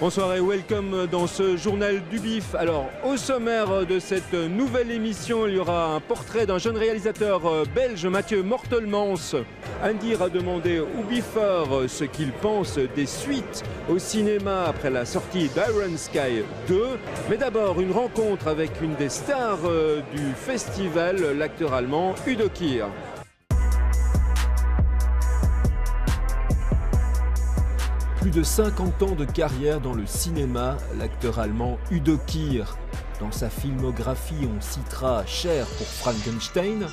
Bonsoir et welcome dans ce journal du BIF. Alors, au sommaire de cette nouvelle émission, il y aura un portrait d'un jeune réalisateur belge, Mathieu Mortelmans. Andir a demandé aux biffeurs ce qu'ils pensent des suites au cinéma après la sortie d'Iron Sky 2. Mais d'abord, une rencontre avec une des stars du festival, l'acteur allemand Udo Kier. Plus de 50 ans de carrière dans le cinéma, l'acteur allemand Udo Kier. Dans sa filmographie, on citera Cher pour Frankenstein,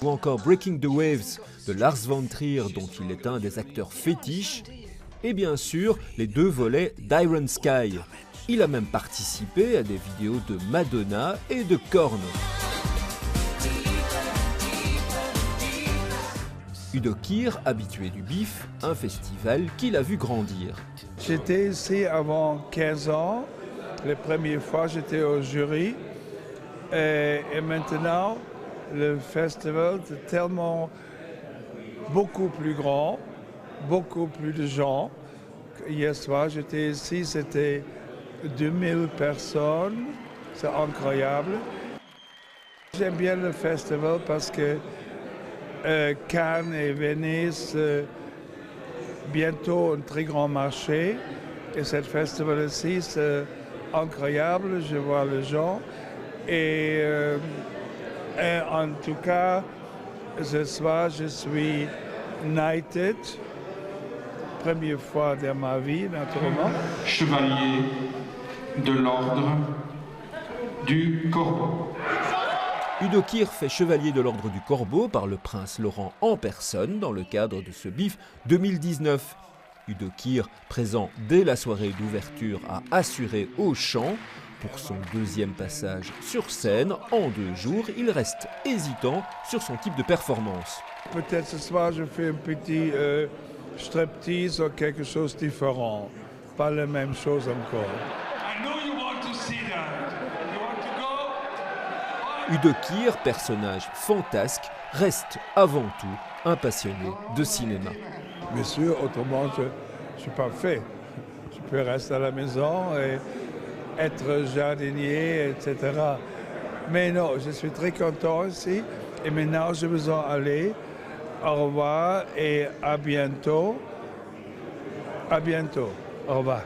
ou encore Breaking the Waves de Lars von Trier, dont il est un des acteurs fétiches, et bien sûr les deux volets d'Iron Sky. Il a même participé à des vidéos de Madonna et de Korn. Udo Kier, habitué du BIF, un festival qu'il a vu grandir. J'étais ici avant 15 ans. La première fois, j'étais au jury. Et maintenant, le festival est tellement beaucoup plus grand, beaucoup plus de gens. Hier soir, j'étais ici, c'était 2000 personnes. C'est incroyable. J'aime bien le festival parce que Cannes et Venise, bientôt un très grand marché. Et ce festival ici, c'est incroyable. Je vois les gens. Et en tout cas, ce soir, je suis knighted. Première fois dans ma vie, naturellement. Chevalier de l'ordre du Corbeau. Udo Kier fait chevalier de l'ordre du Corbeau par le prince Laurent en personne dans le cadre de ce BIF 2019. Udo Kier, présent dès la soirée d'ouverture, a assuré au chant. Pour son deuxième passage sur scène, en 2 jours, il reste hésitant sur son type de performance. Peut-être ce soir, je fais un petit striptease ou quelque chose de différent. Pas la même chose encore. Udo Kier, personnage fantasque, reste avant tout un passionné de cinéma. Bien sûr, autrement, je ne suis pas fait. Je peux rester à la maison et être jardinier, etc. Mais non, je suis très content ici. Et maintenant, j'ai besoin d'aller. Au revoir et à bientôt. À bientôt. Au revoir.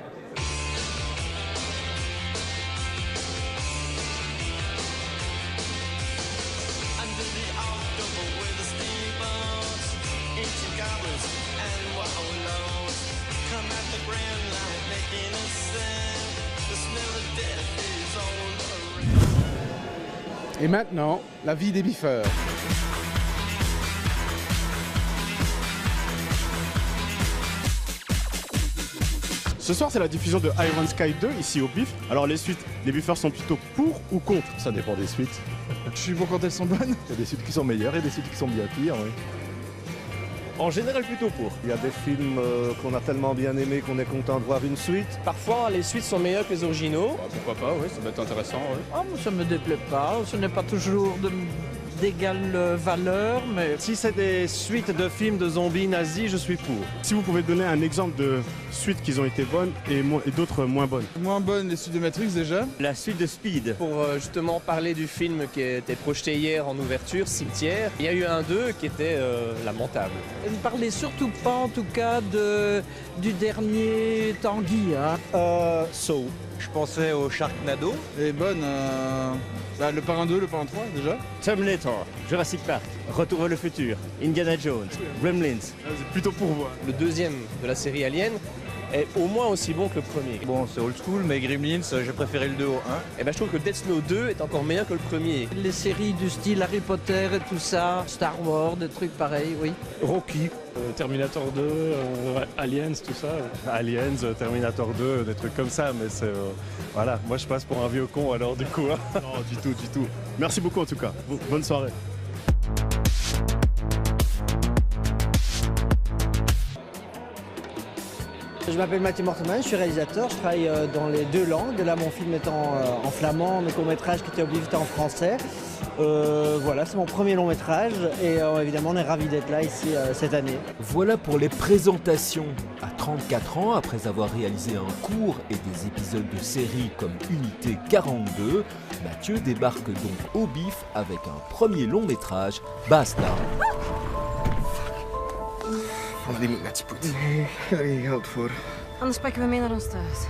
Et maintenant, la vie des biffeurs. Ce soir, c'est la diffusion de Iron Sky 2 ici au BIF. Alors les suites, les biffeurs sont plutôt pour ou contre? Ça dépend des suites. Je suis pour quand elles sont bonnes. Il y a des suites qui sont meilleures et des suites qui sont bien pires, oui. En général, plutôt pour. Il y a des films qu'on a tellement bien aimés qu'on est content de voir une suite. Parfois, les suites sont meilleures que les originaux. Pourquoi pas, oui, ça peut être intéressant. Oui. Ah, ça ne me déplaît pas, ce n'est pas toujours d'égale valeur, mais... Si c'est des suites de films de zombies nazis, je suis pour. Si vous pouvez donner un exemple de suites qui ont été bonnes et d'autres moins bonnes. Moins bonnes les suites de Matrix déjà. La suite de Speed. Pour justement parler du film qui était projeté hier en ouverture, Cimetière, il y a eu un 2 qui était lamentable. Ne parlez surtout pas en tout cas du dernier Tanguy. Hein. So. Je pensais au Sharknado. Et bonne, le Parrain 2, le Parrain 3 déjà. Terminator, Jurassic Park, Retour vers le futur, Indiana Jones, Gremlins. C'est plutôt pour vous. Le deuxième de la série Alien est au moins aussi bon que le premier. Bon, c'est old school, mais Gremlins, j'ai préféré le 2 au 1. Et ben, je trouve que Death Snow 2 est encore meilleur que le premier. Les séries du style Harry Potter et tout ça, Star Wars, des trucs pareils, oui. Rocky, Terminator 2, Aliens, tout ça. Aliens, Terminator 2, des trucs comme ça, mais c'est... voilà, moi je passe pour un vieux con alors du coup. Non, du tout, du tout. Merci beaucoup en tout cas. Bonne soirée. Je m'appelle Mathieu Mortelmans, je suis réalisateur, je travaille dans les 2 langues. Là, mon film est en flamand, mes courts-métrages qui étaient au BIF étaient en français. Voilà, c'est mon premier long métrage et évidemment on est ravis d'être là ici cette année. Voilà pour les présentations. À 34 ans, après avoir réalisé un court et des épisodes de série comme Unité 42, Mathieu débarque donc au BIF avec un premier long métrage, Bastard. Anders pakken we mee naar ons thuis.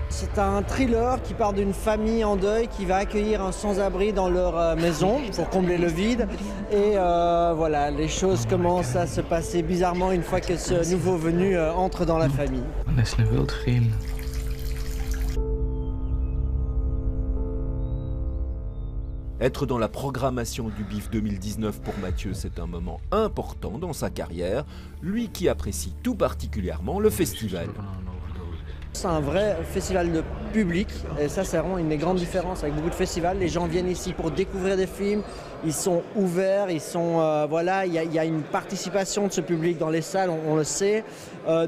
C'est un thriller qui part d'une famille en deuil qui va accueillir un sans-abri dans leur maison pour combler le vide. Et voilà, les choses commencent à se passer bizarrement une fois que ce nouveau venu entre dans la famille. Être dans la programmation du BIF 2019 pour Mathieu, c'est un moment important dans sa carrière, lui qui apprécie tout particulièrement le festival. C'est un vrai festival de public et ça c'est vraiment une des grandes différences avec beaucoup de festivals. Les gens viennent ici pour découvrir des films, ils sont ouverts, ils sont voilà, il y a une participation de ce public dans les salles, on le sait.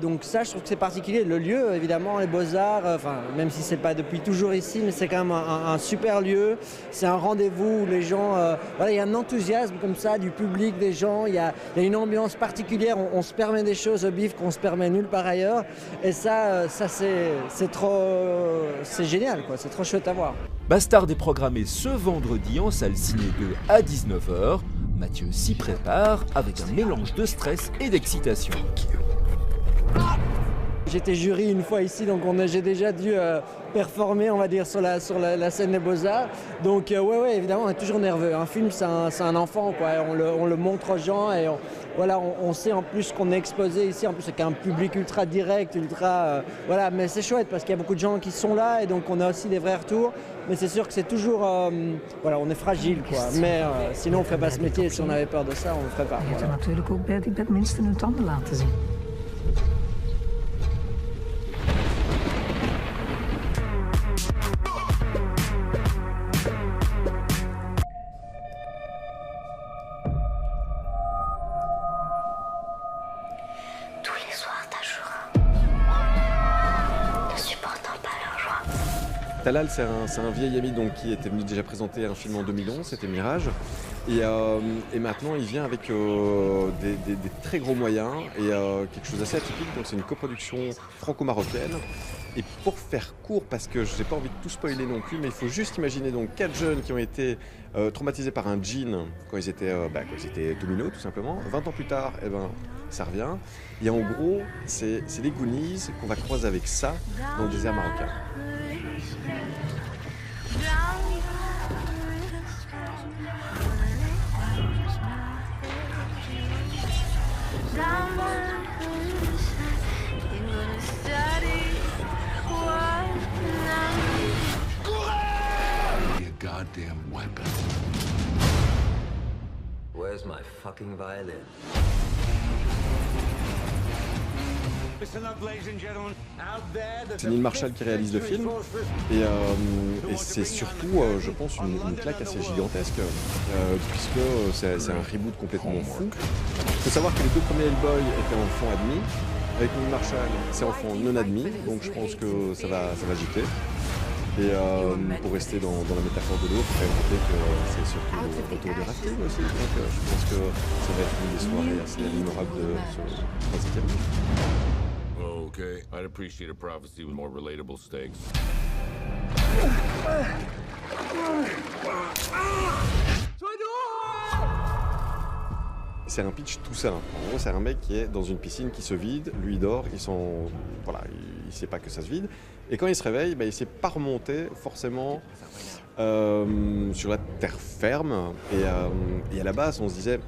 Donc ça je trouve que c'est particulier. Le lieu évidemment, les Beaux-Arts, enfin même si c'est pas depuis toujours ici, mais c'est quand même un super lieu. C'est un rendez-vous où les gens, voilà, il y a un enthousiasme comme ça du public, des gens, il y a une ambiance particulière. On se permet des choses au BIF qu'on se permet nulle part ailleurs. Et ça c'est génial, quoi. C'est trop chouette à voir. Bastard est programmé ce vendredi en salle Ciné 2 à 19h. Mathieu s'y prépare avec un mélange de stress et d'excitation. J'étais jury une fois ici, donc j'ai déjà dû performer, on va dire, sur la scène des Beaux-Arts. Donc ouais, évidemment, on est toujours nerveux. Un film, c'est un enfant, quoi. On le montre aux gens et voilà, on sait en plus qu'on est exposé ici, en plus avec un public ultra direct, voilà, mais c'est chouette parce qu'il y a beaucoup de gens qui sont là et donc on a aussi des vrais retours. Mais c'est sûr que c'est toujours, voilà, on est fragile, quoi. Mais sinon on ferait pas ce métier. Si on avait peur de ça, on le ferait pas. Voilà. Talal, c'est un vieil ami donc, qui était venu déjà présenter un film en 2011, c'était Mirage. Et maintenant, il vient avec des très gros moyens et quelque chose d'assez atypique. Donc, c'est une coproduction franco-marocaine. Et pour faire court, parce que je n'ai pas envie de tout spoiler non plus, mais il faut juste imaginer donc 4 jeunes qui ont été traumatisés par un djinn quand ils étaient dominos, tout simplement. 20 ans plus tard, ça revient. Et en gros, c'est les Goonies qu'on va croiser avec ça dans le désert marocain. Where's my fucking violin? C'est Neil Marshall qui réalise le film et c'est surtout, je pense, une claque assez gigantesque puisque c'est un reboot complètement fou. Il faut savoir que les 2 premiers Hellboy étaient enfants admis. Avec Neil Marshall, c'est enfants non admis, donc je pense que ça va jeter. Et pour rester dans la métaphore de l'eau, il faut quand même rappeler que c'est surtout le retour de Rafting aussi. Donc je pense que ça va être une des soirées assez mémorables de ce 3e livre. Okay, I'd appreciate a prophecy with more relatable stakes. C'est un pitch tout simple. En gros, c'est un mec qui est dans une piscine qui se vide, lui il dort, il sait pas que ça se vide. Et quand il se réveille, il ne sait pas remonter forcément sur la terre ferme. Et à la base, on se disait,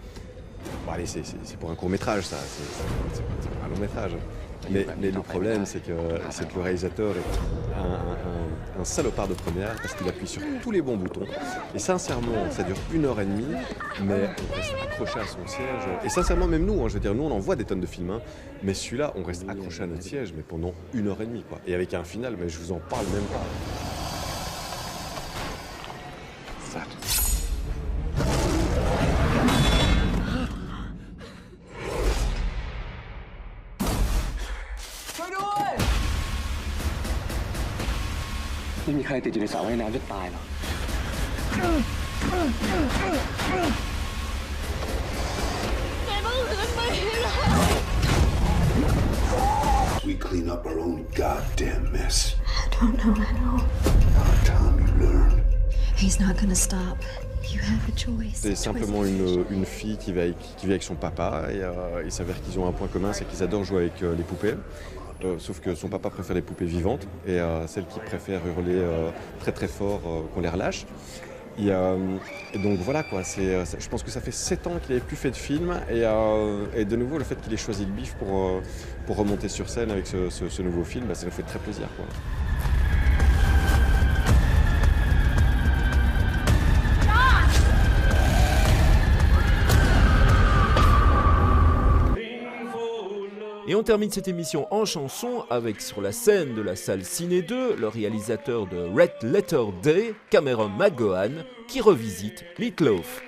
bon, allez, c'est pour un court-métrage, ça, c'est pas un long-métrage. Mais le problème, c'est que le réalisateur est un salopard de première parce qu'il appuie sur tous les bons boutons. Et sincèrement, ça dure 1h30, mais on reste accroché à son siège. Et sincèrement, même nous, je veux dire, nous on en voit des tonnes de films, mais celui-là, on reste accroché à notre siège, mais pendant 1h30, quoi. Et avec un final, mais je vous en parle même pas. Ça. We clean up our own goddamn mess. I don't know how. Time you learn. He's not gonna stop. You have a choice. C'est simplement une fille qui vit avec son papa et il s'avère qu'ils ont un point commun, c'est qu'ils adorent jouer avec les poupées. Sauf que son papa préfère les poupées vivantes et celles qui préfèrent hurler très très fort qu'on les relâche. Et donc voilà quoi, je pense que ça fait 7 ans qu'il n'avait plus fait de film et de nouveau le fait qu'il ait choisi le BIF pour remonter sur scène avec ce nouveau film, ça nous fait très plaisir quoi. Et on termine cette émission en chanson avec sur la scène de la salle Ciné 2, le réalisateur de Red Letter Day, Cameron McGowan, qui revisite Meat Loaf.